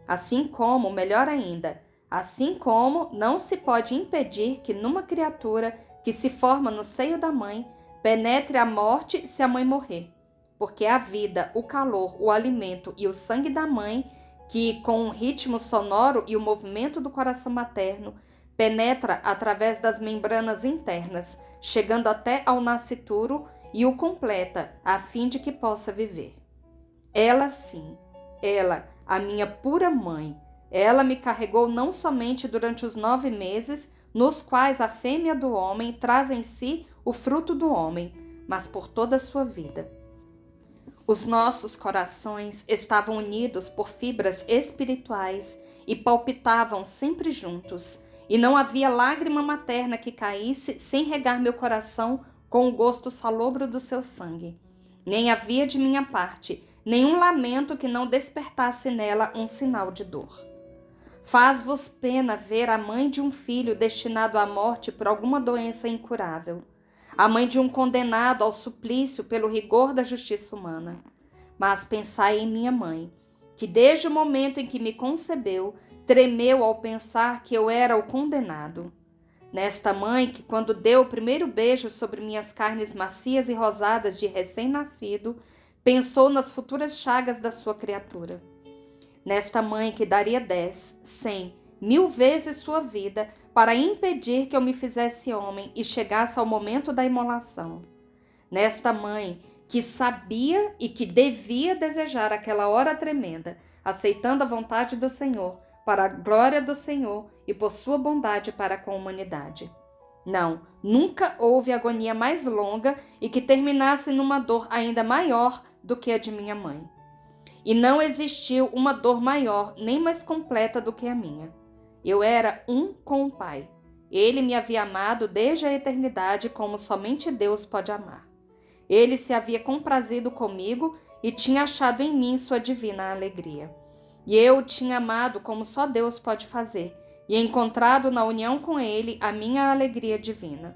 Assim como, melhor ainda, assim como não se pode impedir que numa criatura que se forma no seio da mãe, penetre a morte se a mãe morrer, porque a vida, o calor, o alimento e o sangue da mãe, que com o ritmo sonoro e o movimento do coração materno, penetra através das membranas internas, chegando até ao nascituro e o completa, a fim de que possa viver. Ela sim, ela, a minha pura mãe, ela me carregou não somente durante os 9 meses, nos quais a fêmea do homem traz em si o fruto do homem, mas por toda a sua vida. Os nossos corações estavam unidos por fibras espirituais e palpitavam sempre juntos, e não havia lágrima materna que caísse sem regar meu coração com o gosto salobro do seu sangue. Nem havia de minha parte nenhum lamento que não despertasse nela um sinal de dor. Faz-vos pena ver a mãe de um filho destinado à morte por alguma doença incurável, a mãe de um condenado ao suplício pelo rigor da justiça humana. Mas pensai em minha mãe, que desde o momento em que me concebeu, tremeu ao pensar que eu era o condenado. Nesta mãe que, quando deu o primeiro beijo sobre minhas carnes macias e rosadas de recém-nascido, pensou nas futuras chagas da sua criatura. Nesta mãe que daria 10, 100, 1000 vezes sua vida para impedir que eu me fizesse homem e chegasse ao momento da imolação. Nesta mãe que sabia e que devia desejar aquela hora tremenda, aceitando a vontade do Senhor, para a glória do Senhor e por sua bondade para com a humanidade. Não, nunca houve agonia mais longa e que terminasse numa dor ainda maior do que a de minha mãe. E não existiu uma dor maior nem mais completa do que a minha. Eu era um com o Pai. Ele me havia amado desde a eternidade como somente Deus pode amar. Ele se havia comprazido comigo e tinha achado em mim sua divina alegria. E eu o tinha amado como só Deus pode fazer, e encontrado na união com Ele a minha alegria divina.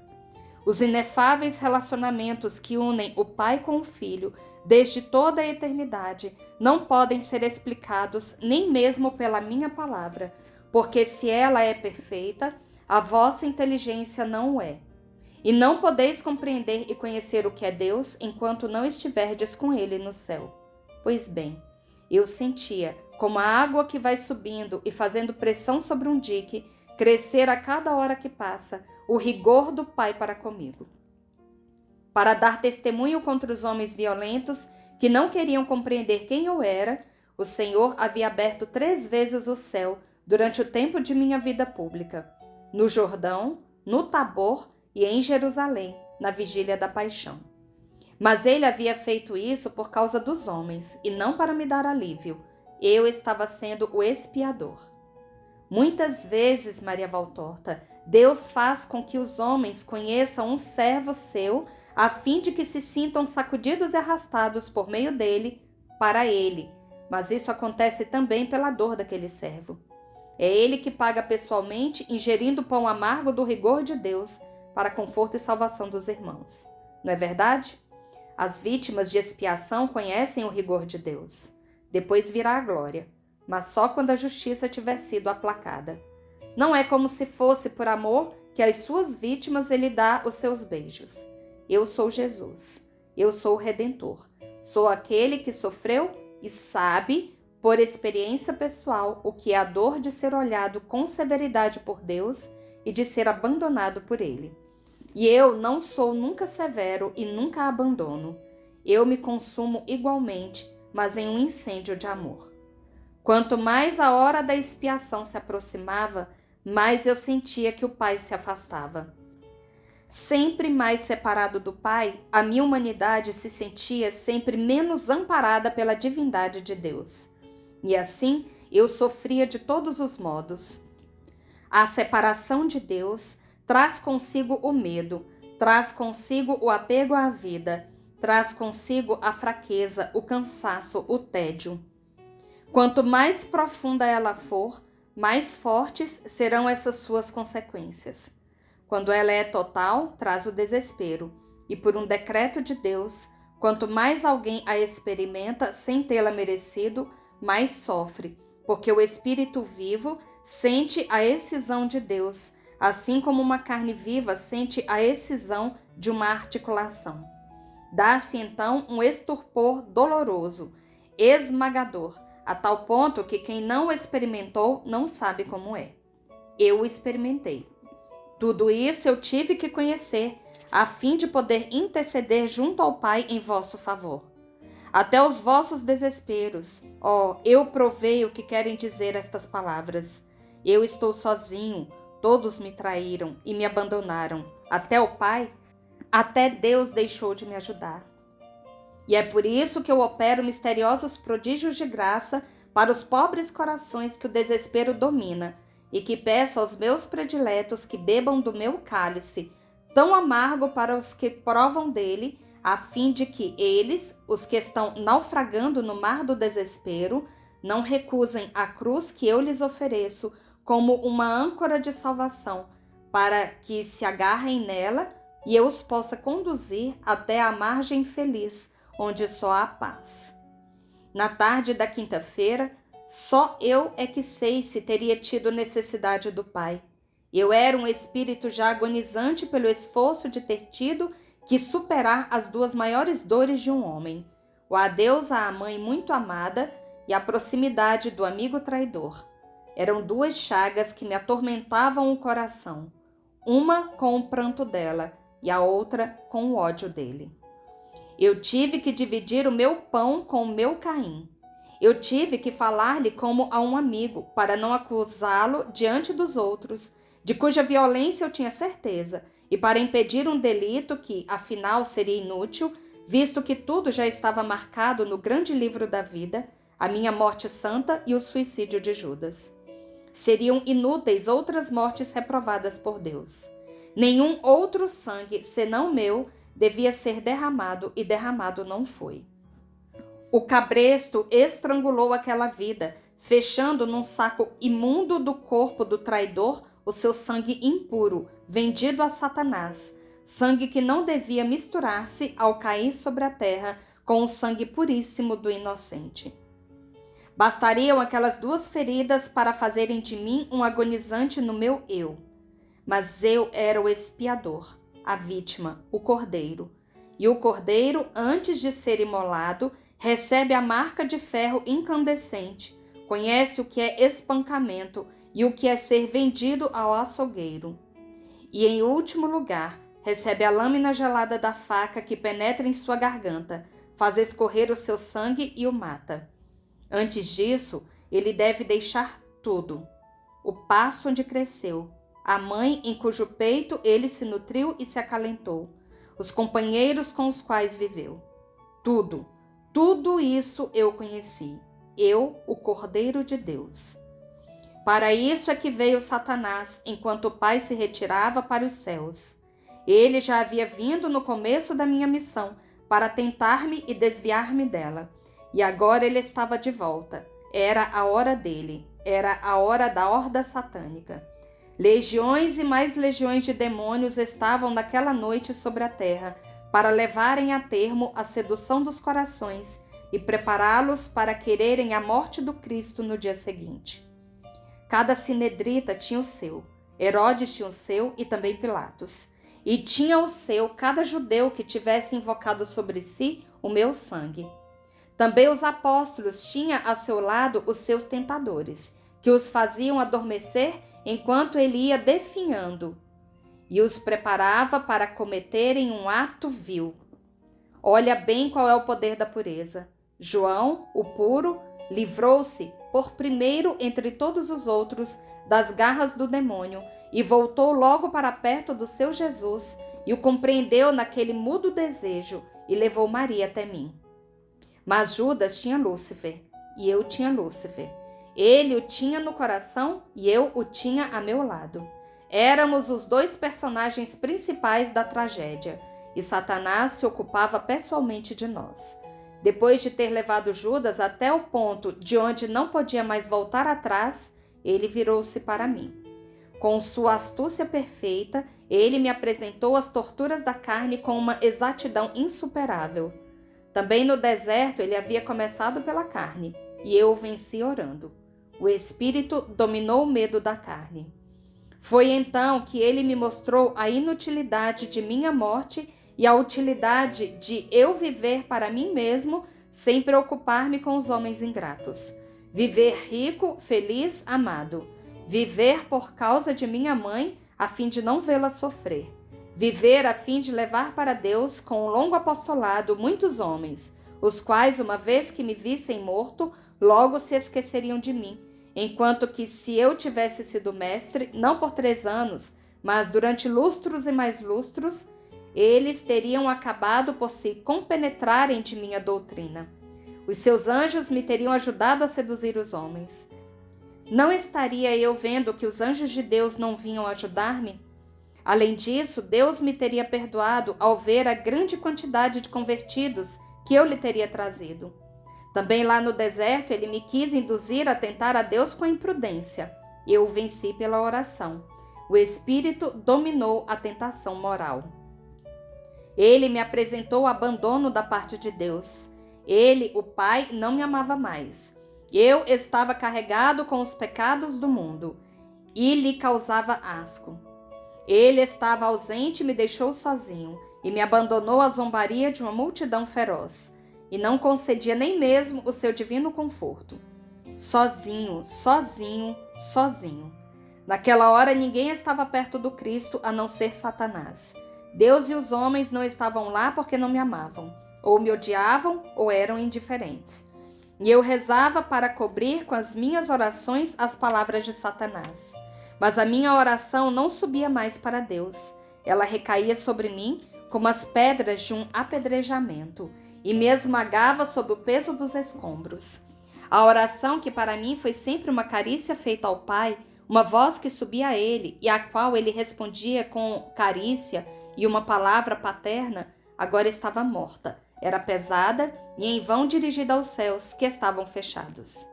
Os inefáveis relacionamentos que unem o Pai com o Filho, desde toda a eternidade, não podem ser explicados nem mesmo pela minha palavra, porque se ela é perfeita, a vossa inteligência não o é. E não podeis compreender e conhecer o que é Deus enquanto não estiverdes com Ele no céu. Pois bem, eu sentia, como a água que vai subindo e fazendo pressão sobre um dique, crescer a cada hora que passa o rigor do Pai para comigo. Para dar testemunho contra os homens violentos que não queriam compreender quem eu era, o Senhor havia aberto 3 vezes o céu durante o tempo de minha vida pública, no Jordão, no Tabor e em Jerusalém, na vigília da paixão. Mas ele havia feito isso por causa dos homens e não para me dar alívio. Eu estava sendo o expiador. Muitas vezes, Maria Valtorta, Deus faz com que os homens conheçam um servo seu, a fim de que se sintam sacudidos e arrastados por meio dele para ele. Mas isso acontece também pela dor daquele servo. É ele que paga pessoalmente, ingerindo o pão amargo do rigor de Deus, para conforto e salvação dos irmãos. Não é verdade? As vítimas de expiação conhecem o rigor de Deus. Depois virá a glória, mas só quando a justiça tiver sido aplacada. Não é como se fosse por amor que às suas vítimas ele dá os seus beijos. Eu sou Jesus. Eu sou o Redentor. Sou aquele que sofreu e sabe, por experiência pessoal, o que é a dor de ser olhado com severidade por Deus e de ser abandonado por Ele. E eu não sou nunca severo e nunca abandono. Eu me consumo igualmente, mas em um incêndio de amor. Quanto mais a hora da expiação se aproximava, mais eu sentia que o Pai se afastava. Sempre mais separado do Pai, a minha humanidade se sentia sempre menos amparada pela divindade de Deus. E assim, eu sofria de todos os modos. A separação de Deus traz consigo o medo, traz consigo o apego à vida, traz consigo a fraqueza, o cansaço, o tédio. Quanto mais profunda ela for, mais fortes serão essas suas consequências. Quando ela é total, traz o desespero, e por um decreto de Deus, quanto mais alguém a experimenta sem tê-la merecido, mais sofre, porque o espírito vivo sente a excisão de Deus, assim como uma carne viva sente a excisão de uma articulação. Dá-se então um estupor doloroso, esmagador, a tal ponto que quem não o experimentou não sabe como é. Eu o experimentei. Tudo isso eu tive que conhecer, a fim de poder interceder junto ao Pai em vosso favor. Até os vossos desesperos, eu provei o que querem dizer estas palavras. Eu estou sozinho, todos me traíram e me abandonaram. Até o Pai, até Deus deixou de me ajudar. E é por isso que eu opero misteriosos prodígios de graça para os pobres corações que o desespero domina, e que peço aos meus prediletos que bebam do meu cálice, tão amargo para os que provam dele, a fim de que eles, os que estão naufragando no mar do desespero, não recusem a cruz que eu lhes ofereço como uma âncora de salvação, para que se agarrem nela e eu os possa conduzir até a margem feliz, onde só há paz. Na tarde da quinta-feira, só eu é que sei se teria tido necessidade do Pai. Eu era um espírito já agonizante pelo esforço de ter tido que superar as duas maiores dores de um homem: o adeus à mãe muito amada e a proximidade do amigo traidor. Eram duas chagas que me atormentavam o coração, uma com o pranto dela e a outra com o ódio dele. Eu tive que dividir o meu pão com o meu Caim. Eu tive que falar-lhe como a um amigo, para não acusá-lo diante dos outros, de cuja violência eu tinha certeza, e para impedir um delito que, afinal, seria inútil, visto que tudo já estava marcado no grande livro da vida, a minha morte santa e o suicídio de Judas. Seriam inúteis outras mortes reprovadas por Deus. Nenhum outro sangue, senão meu, devia ser derramado, e derramado não foi. O cabresto estrangulou aquela vida, fechando num saco imundo do corpo do traidor o seu sangue impuro, vendido a Satanás, sangue que não devia misturar-se ao cair sobre a terra com o sangue puríssimo do inocente. Bastariam aquelas duas feridas para fazerem de mim um agonizante no meu eu. Mas eu era o expiador, a vítima, o cordeiro. E o cordeiro, antes de ser imolado, recebe a marca de ferro incandescente, conhece o que é espancamento e o que é ser vendido ao açougueiro. E, em último lugar, recebe a lâmina gelada da faca que penetra em sua garganta, faz escorrer o seu sangue e o mata. Antes disso, ele deve deixar tudo: o pasto onde cresceu, a mãe em cujo peito ele se nutriu e se acalentou, os companheiros com os quais viveu. Tudo isso eu conheci, eu, o Cordeiro de Deus. Para isso é que veio Satanás, enquanto o Pai se retirava para os céus. Ele já havia vindo no começo da minha missão, para tentar-me e desviar-me dela. E agora ele estava de volta. Era a hora dele, era a hora da horda satânica. Legiões e mais legiões de demônios estavam naquela noite sobre a terra, para levarem a termo a sedução dos corações e prepará-los para quererem a morte do Cristo no dia seguinte. Cada sinedrita tinha o seu, Herodes tinha o seu e também Pilatos. E tinha o seu cada judeu que tivesse invocado sobre si o meu sangue. Também os apóstolos tinham a seu lado os seus tentadores, que os faziam adormecer enquanto ele ia definhando, e os preparava para cometerem um ato vil. Olha bem qual é o poder da pureza. João, o puro, livrou-se por primeiro entre todos os outros das garras do demônio e voltou logo para perto do seu Jesus e o compreendeu naquele mudo desejo e levou Maria até mim. Mas Judas tinha Lúcifer e eu tinha Lúcifer. Ele o tinha no coração e eu o tinha a meu lado. Éramos os dois personagens principais da tragédia e Satanás se ocupava pessoalmente de nós. Depois de ter levado Judas até o ponto de onde não podia mais voltar atrás, ele virou-se para mim. Com sua astúcia perfeita, ele me apresentou as torturas da carne com uma exatidão insuperável. Também no deserto ele havia começado pela carne, e eu o venci orando. O espírito dominou o medo da carne. Foi então que ele me mostrou a inutilidade de minha morte e a utilidade de eu viver para mim mesmo sem preocupar-me com os homens ingratos. Viver rico, feliz, amado. Viver por causa de minha mãe, a fim de não vê-la sofrer. Viver a fim de levar para Deus, com um longo apostolado, muitos homens, os quais, uma vez que me vissem morto, logo se esqueceriam de mim, enquanto que, se eu tivesse sido mestre, não por 3 anos, mas durante lustros e mais lustros, eles teriam acabado por se compenetrarem de minha doutrina. Os seus anjos me teriam ajudado a seduzir os homens. Não estaria eu vendo que os anjos de Deus não vinham ajudar-me? Além disso, Deus me teria perdoado ao ver a grande quantidade de convertidos que eu lhe teria trazido. Também lá no deserto, ele me quis induzir a tentar a Deus com a imprudência. Eu o venci pela oração. O Espírito dominou a tentação moral. Ele me apresentou o abandono da parte de Deus. Ele, o Pai, não me amava mais. Eu estava carregado com os pecados do mundo e lhe causava asco. Ele estava ausente e me deixou sozinho e me abandonou à zombaria de uma multidão feroz e não concedia nem mesmo o seu divino conforto. Sozinho, sozinho, sozinho. Naquela hora ninguém estava perto do Cristo a não ser Satanás. Deus e os homens não estavam lá porque não me amavam, ou me odiavam ou eram indiferentes. E eu rezava para cobrir com as minhas orações as palavras de Satanás. Mas a minha oração não subia mais para Deus. Ela recaía sobre mim como as pedras de um apedrejamento e me esmagava sob o peso dos escombros. A oração, que para mim foi sempre uma carícia feita ao Pai, uma voz que subia a Ele e à qual Ele respondia com carícia e uma palavra paterna, agora estava morta. Era pesada e em vão dirigida aos céus, que estavam fechados.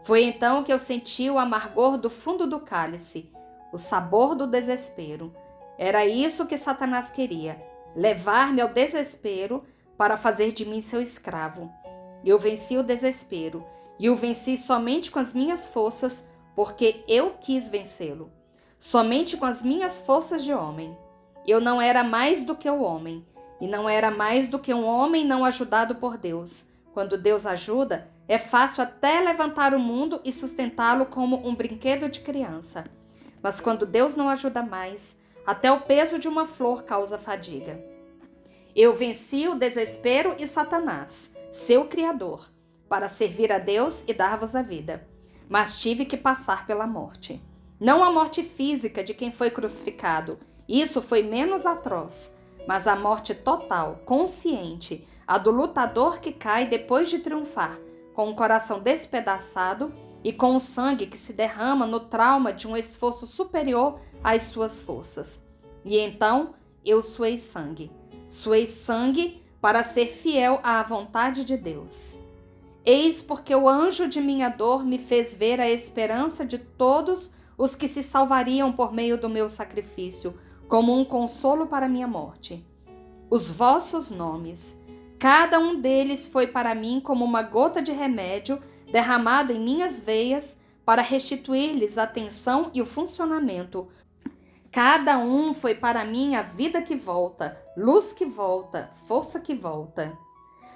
Foi então que eu senti o amargor do fundo do cálice, o sabor do desespero. Era isso que Satanás queria, levar-me ao desespero para fazer de mim seu escravo. Eu venci o desespero, e o venci somente com as minhas forças, porque eu quis vencê-lo. Somente com as minhas forças de homem. Eu não era mais do que o homem, e não era mais do que um homem não ajudado por Deus. Quando Deus ajuda, é fácil até levantar o mundo e sustentá-lo como um brinquedo de criança. Mas quando Deus não ajuda mais, até o peso de uma flor causa fadiga. Eu venci o desespero e Satanás, seu Criador, para servir a Deus e dar-vos a vida. Mas tive que passar pela morte. Não a morte física de quem foi crucificado, isso foi menos atroz, mas a morte total, consciente, a do lutador que cai depois de triunfar, com o coração despedaçado e com o sangue que se derrama no trauma de um esforço superior às suas forças. E então eu suei sangue para ser fiel à vontade de Deus. Eis porque o anjo de minha dor me fez ver a esperança de todos os que se salvariam por meio do meu sacrifício, como um consolo para minha morte. Os vossos nomes, cada um deles foi para mim como uma gota de remédio derramado em minhas veias para restituir-lhes a atenção e o funcionamento. Cada um foi para mim a vida que volta, luz que volta, força que volta.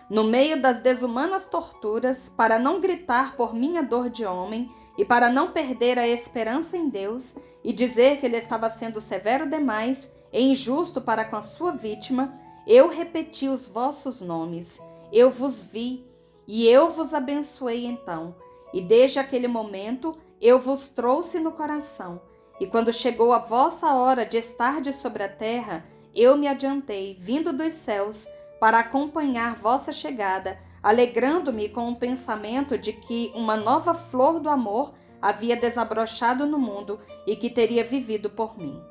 no meio das desumanas torturas, para não gritar por minha dor de homem e para não perder a esperança em Deus e dizer que ele estava sendo severo demais e injusto para com a sua vítima, eu repeti os vossos nomes, eu vos vi e eu vos abençoei então, e desde aquele momento eu vos trouxe no coração, e quando chegou a vossa hora de estardes sobre a terra, eu me adiantei, vindo dos céus, para acompanhar vossa chegada, alegrando-me com o pensamento de que uma nova flor do amor havia desabrochado no mundo e que teria vivido por mim.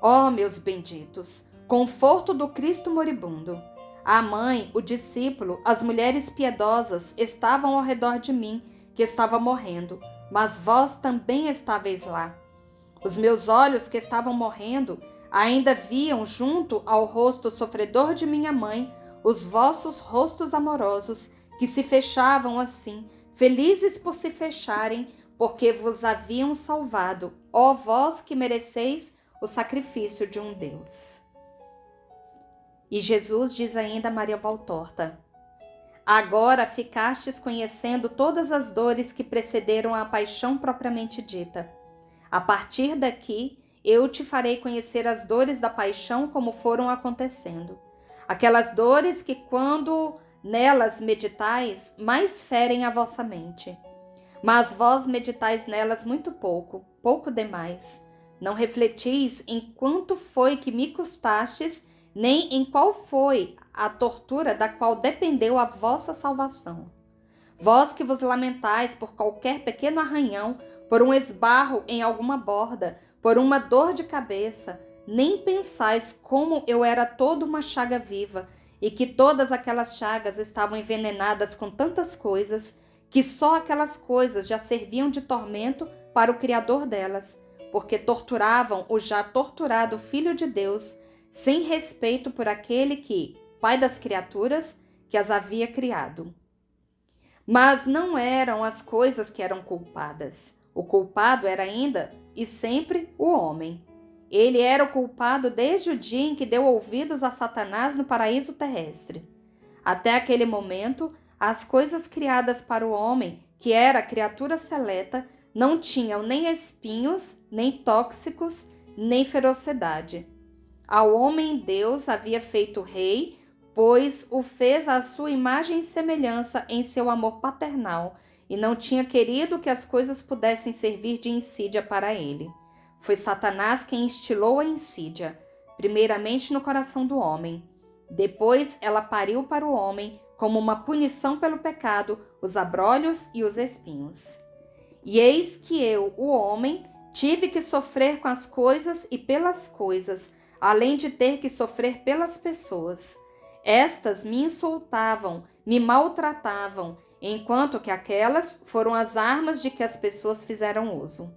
Ó, meus benditos, conforto do Cristo moribundo! A mãe, o discípulo, as mulheres piedosas estavam ao redor de mim, que estava morrendo, mas vós também estáveis lá. Os meus olhos que estavam morrendo ainda viam junto ao rosto sofredor de minha mãe os vossos rostos amorosos, que se fechavam assim, felizes por se fecharem, porque vos haviam salvado, ó vós que mereceis o sacrifício de um Deus. E Jesus diz ainda a Maria Valtorta: agora ficastes conhecendo todas as dores que precederam a paixão propriamente dita. A partir daqui, eu te farei conhecer as dores da paixão como foram acontecendo. Aquelas dores que, quando nelas meditais, mais ferem a vossa mente. Mas vós meditais nelas muito pouco, pouco demais. Não refletis em quanto foi que me custastes, nem em qual foi a tortura da qual dependeu a vossa salvação. Vós que vos lamentais por qualquer pequeno arranhão, por um esbarro em alguma borda, por uma dor de cabeça, nem pensais como eu era toda uma chaga viva e que todas aquelas chagas estavam envenenadas com tantas coisas que só aquelas coisas já serviam de tormento para o Criador delas, porque torturavam o já torturado Filho de Deus, sem respeito por aquele que, Pai das criaturas, que as havia criado. Mas não eram as coisas que eram culpadas. O culpado era ainda e sempre o homem. Ele era o culpado desde o dia em que deu ouvidos a Satanás no paraíso terrestre. Até aquele momento, as coisas criadas para o homem, que era criatura seleta, não tinham nem espinhos, nem tóxicos, nem ferocidade. Ao homem Deus havia feito rei, pois o fez à sua imagem e semelhança em seu amor paternal, e não tinha querido que as coisas pudessem servir de insídia para ele. Foi Satanás quem instilou a insídia, primeiramente no coração do homem. Depois ela pariu para o homem, como uma punição pelo pecado, os abrolhos e os espinhos. E eis que eu, o homem, tive que sofrer com as coisas e pelas coisas, além de ter que sofrer pelas pessoas. Estas me insultavam, me maltratavam, enquanto que aquelas foram as armas de que as pessoas fizeram uso.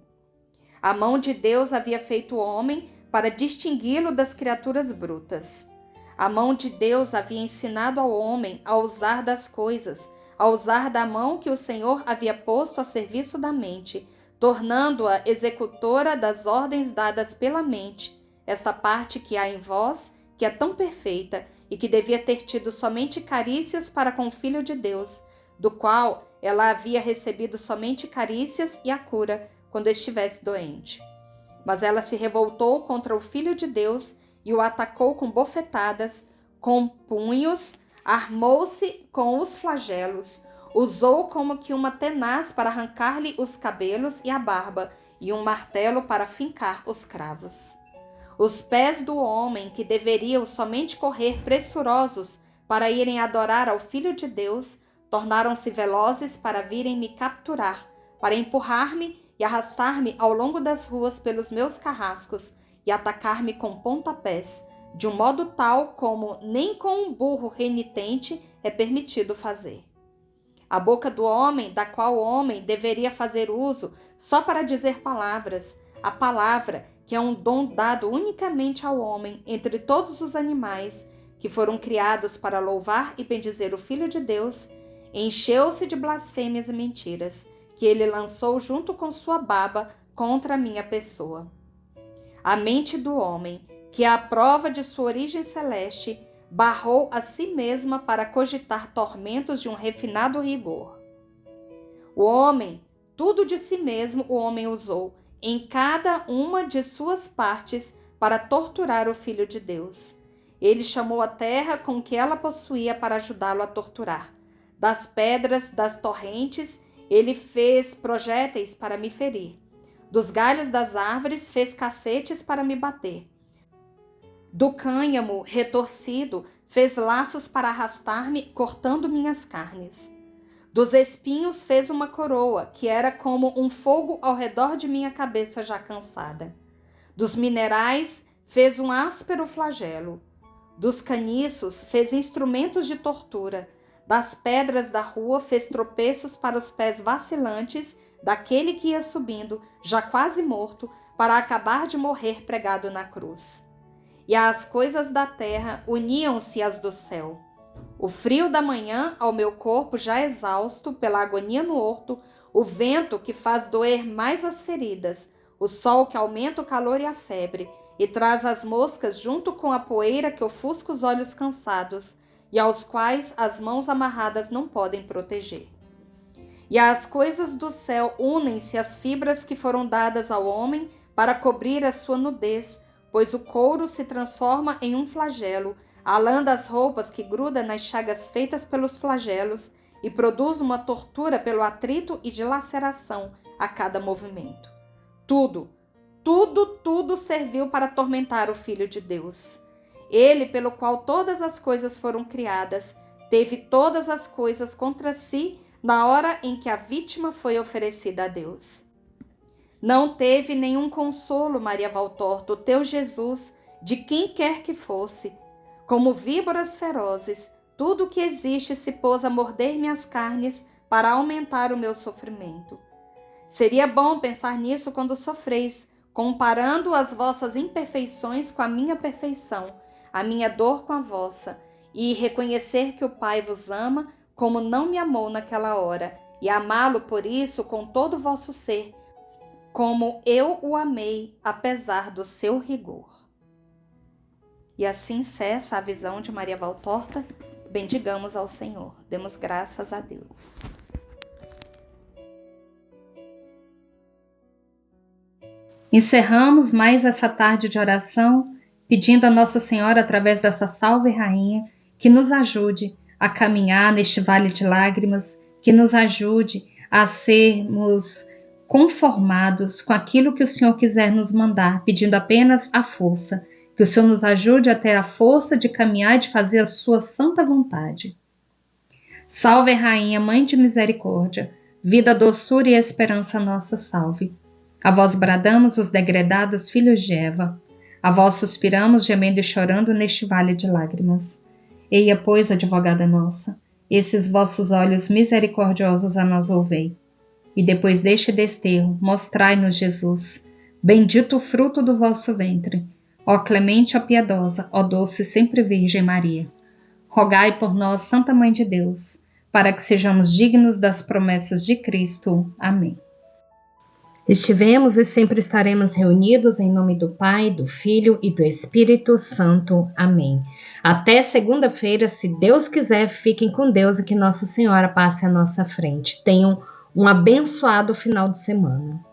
A mão de Deus havia feito o homem para distingui-lo das criaturas brutas. A mão de Deus havia ensinado ao homem a usar das coisas, a usar da mão que o Senhor havia posto a serviço da mente, tornando-a executora das ordens dadas pela mente, esta parte que há em vós, que é tão perfeita e que devia ter tido somente carícias para com o Filho de Deus, do qual ela havia recebido somente carícias e a cura quando estivesse doente. Mas ela se revoltou contra o Filho de Deus e o atacou com bofetadas, com punhos, armou-se com os flagelos, usou como que uma tenaz para arrancar-lhe os cabelos e a barba, e um martelo para fincar os cravos. Os pés do homem, que deveriam somente correr pressurosos para irem adorar ao Filho de Deus, tornaram-se velozes para virem me capturar, para empurrar-me e arrastar-me ao longo das ruas pelos meus carrascos e atacar-me com pontapés, de um modo tal como nem com um burro renitente é permitido fazer. A boca do homem, da qual o homem deveria fazer uso só para dizer palavras, a palavra, que é um dom dado unicamente ao homem entre todos os animais, que foram criados para louvar e bendizer o Filho de Deus, encheu-se de blasfêmias e mentiras, que ele lançou junto com sua baba contra a minha pessoa. A mente do homem, que é a prova de sua origem celeste, barrou a si mesma para cogitar tormentos de um refinado rigor. O homem, tudo de si mesmo o homem usou, em cada uma de suas partes, para torturar o Filho de Deus. Ele chamou a terra com o que ela possuía para ajudá-lo a torturar. Das pedras, das torrentes, ele fez projéteis para me ferir. Dos galhos das árvores fez cacetes para me bater. Do cânhamo retorcido fez laços para arrastar-me, cortando minhas carnes. Dos espinhos fez uma coroa, que era como um fogo ao redor de minha cabeça já cansada. Dos minerais fez um áspero flagelo. Dos caniços fez instrumentos de tortura. Das pedras da rua fez tropeços para os pés vacilantes daquele que ia subindo, já quase morto, para acabar de morrer pregado na cruz. E as coisas da terra uniam-se às do céu. O frio da manhã ao meu corpo já exausto pela agonia no horto, o vento que faz doer mais as feridas, o sol que aumenta o calor e a febre, e traz as moscas junto com a poeira que ofusca os olhos cansados, e aos quais as mãos amarradas não podem proteger. E às coisas do céu unem-se as fibras que foram dadas ao homem para cobrir a sua nudez, pois o couro se transforma em um flagelo, a lã das roupas que gruda nas chagas feitas pelos flagelos e produz uma tortura pelo atrito e dilaceração a cada movimento. Tudo serviu para atormentar o Filho de Deus. Ele, pelo qual todas as coisas foram criadas, teve todas as coisas contra si na hora em que a vítima foi oferecida a Deus. Não teve nenhum consolo, Maria Valtorta, o teu Jesus, de quem quer que fosse. Como víboras ferozes, tudo o que existe se pôs a morder minhas carnes para aumentar o meu sofrimento. Seria bom pensar nisso quando sofreis, comparando as vossas imperfeições com a minha perfeição, a minha dor com a vossa, e reconhecer que o Pai vos ama como não me amou naquela hora, e amá-lo por isso com todo o vosso ser, como eu o amei, apesar do seu rigor. E assim cessa a visão de Maria Valtorta. Bendigamos ao Senhor, demos graças a Deus. Encerramos mais essa tarde de oração, pedindo a Nossa Senhora, através dessa Salve Rainha, que nos ajude a caminhar neste vale de lágrimas, que nos ajude a sermos conformados com aquilo que o Senhor quiser nos mandar, pedindo apenas a força, que o Senhor nos ajude a ter a força de caminhar e de fazer a sua santa vontade. Salve Rainha, Mãe de Misericórdia, vida, doçura e esperança nossa, salve. A vós bradamos os degredados filhos de Eva, a vós suspiramos gemendo e chorando neste vale de lágrimas. Eia, pois, advogada nossa, esses vossos olhos misericordiosos a nós ouvei. E depois deste desterro, mostrai-nos Jesus, bendito o fruto do vosso ventre. Ó clemente, ó piedosa, ó doce sempre Virgem Maria. Rogai por nós, Santa Mãe de Deus, para que sejamos dignos das promessas de Cristo. Amém. Estivemos e sempre estaremos reunidos em nome do Pai, do Filho e do Espírito Santo. Amém. Até segunda-feira, se Deus quiser, fiquem com Deus e que Nossa Senhora passe à nossa frente. Tenham um abençoado final de semana.